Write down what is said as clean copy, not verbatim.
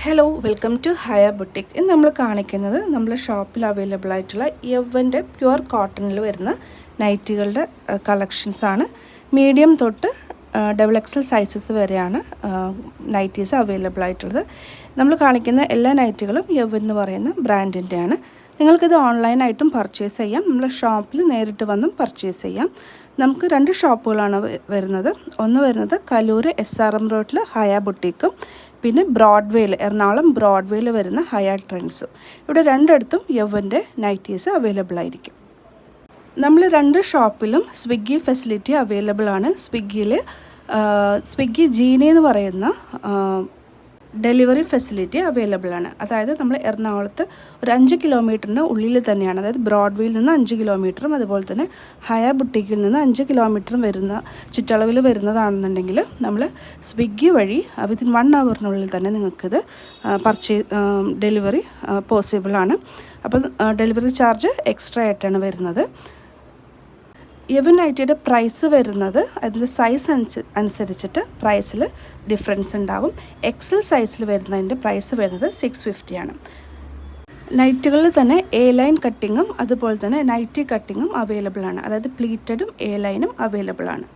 Hello welcome to Haya boutique. ഇന്ന് നമ്മൾ കാണിക്കുന്നത് നമ്മുടെ ഷോപ്പിൽ അവൈലബിൾ ആയിട്ടുള്ള യവൻ്റെ പ്യുവർ കോട്ടണിൽ വരുന്ന നൈറ്റികളുടെ കളക്ഷൻസാണ്. മീഡിയം തൊട്ട് ഡബിൾ എക്സൽ സൈസസ് വരെയാണ് നൈറ്റീസ് അവൈലബിൾ ആയിട്ടുള്ളത്. നമ്മൾ കാണിക്കുന്ന എല്ലാ നൈറ്റുകളും യവൻ എന്ന് പറയുന്ന ബ്രാൻഡിൻ്റെയാണ്. നിങ്ങൾക്കിത് ഓൺലൈനായിട്ടും പർച്ചേസ് ചെയ്യാം, നമ്മളെ ഷോപ്പിൽ നേരിട്ട് വന്നും പർച്ചേസ് ചെയ്യാം. നമുക്ക് രണ്ട് ഷോപ്പുകളാണ് വരുന്നത്. ഒന്ന് വരുന്നത് കലൂർ SRM റോഡിൽ ഹയ ബുട്ടീക്കും, പിന്നെ ബ്രോഡ്വേയിൽ എറണാകുളം ബ്രോഡ്വേയിൽ വരുന്ന ഹയ ട്രെൻഡ്സും. ഇവിടെ രണ്ടിടത്തും യവൻ്റെ നൈറ്റീസ് അവൈലബിൾ ആയിരിക്കും. നമ്മൾ രണ്ട് ഷോപ്പിലും സ്വിഗ്ഗി ഫെസിലിറ്റി അവൈലബിൾ ആണ്. സ്വിഗ്ഗി ജീനി എന്ന് പറയുന്ന ഡെലിവറി ഫെസിലിറ്റി അവൈലബിൾ ആണ്. അതായത് നമ്മൾ എറണാകുളത്ത് ഒരു 5 കിലോമീറ്ററിന് ഉള്ളിൽ തന്നെയാണ്. അതായത് ബ്രോഡ്വേയിൽ നിന്ന് 5 കിലോമീറ്ററും അതുപോലെ തന്നെ ഹയ ബുട്ടീക്കിൽ നിന്ന് 5 കിലോമീറ്ററും വരുന്ന ചുറ്റളവിൽ വരുന്നതാണെന്നുണ്ടെങ്കിൽ നമ്മൾ സ്വിഗ്ഗി വഴി വിത്തിൻ 1 അവറിനുള്ളിൽ തന്നെ നിങ്ങൾക്കിത് ഡെലിവറി പോസിബിൾ ആണ്. അപ്പോൾ ഡെലിവറി ചാർജ് എക്സ്ട്രാ ആയിട്ടാണ് വരുന്നത്. യവൻ നൈറ്റിയുടെ പ്രൈസ് വരുന്നത് അതിൻ്റെ സൈസ് അനുസരിച്ചിട്ട് പ്രൈസിൽ ഡിഫറൻസ് ഉണ്ടാകും. എക്സൽ സൈസിൽ വരുന്നതിൻ്റെ പ്രൈസ് വരുന്നത് 650 ആണ്. നൈറ്റുകളിൽ തന്നെ എ ലൈൻ കട്ടിങ്ങും അതുപോലെ തന്നെ നൈറ്റി കട്ടിങ്ങും അവൈലബിൾ ആണ്. അതായത് പ്ലീറ്റഡും എ ലൈനും അവൈലബിൾ ആണ്.